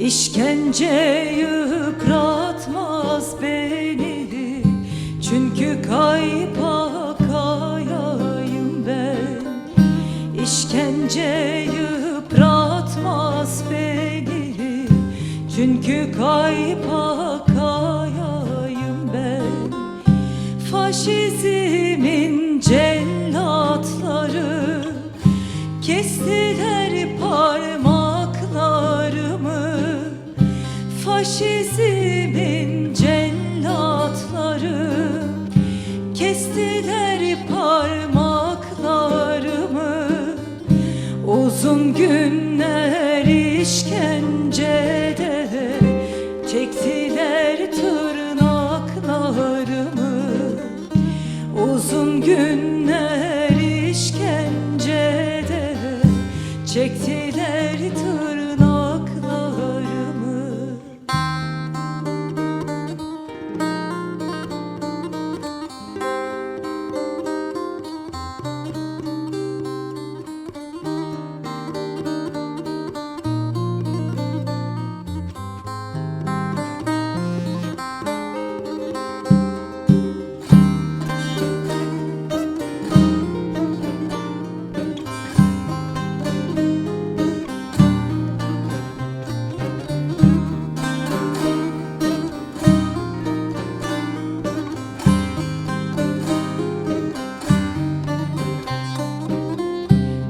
İşkence yıpratmaz beni, çünkü kaypa kayayım ben. İşkence yıpratmaz beni, çünkü kaypa kayayım ben. Faşizmin cellatları kestiler parmaklarımı. Faşizmin cellatları kestiler parmaklarımı. Uzun günler işkencede çektiler tırnaklarımı. Uzun günler işkencede çektiler tırnaklarımı.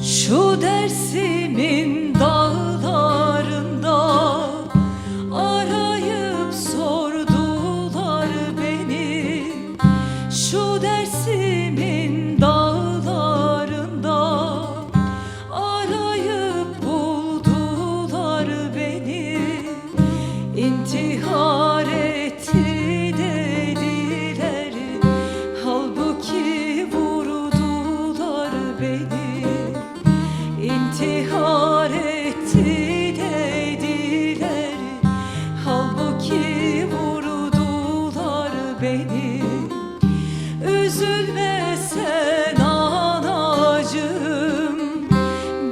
Şu Dersim'in dağlarında arayıp sordular beni. Şu Dersim'in dağlarında arayıp buldular beni. İntihar etti dediler, halbuki vurdular beni. İntihar etti dediler, halbuki vurdular beni. Üzülme sen anacığım,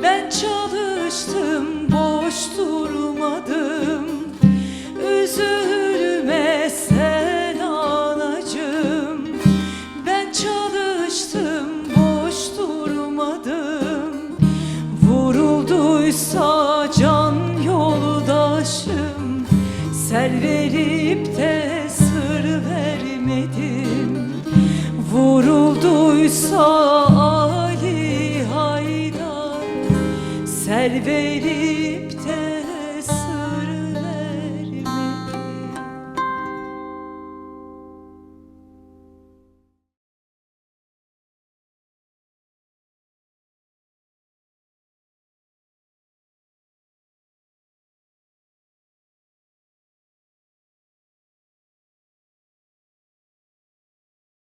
ben çalıştım boş durmadım. Üzülme sen anacığım, ben çalıştım boş durmadım. Vurulduysa can yoldaşım, ser verip de sır vermedim. Vurulduysa Ali Haydar, ser verip de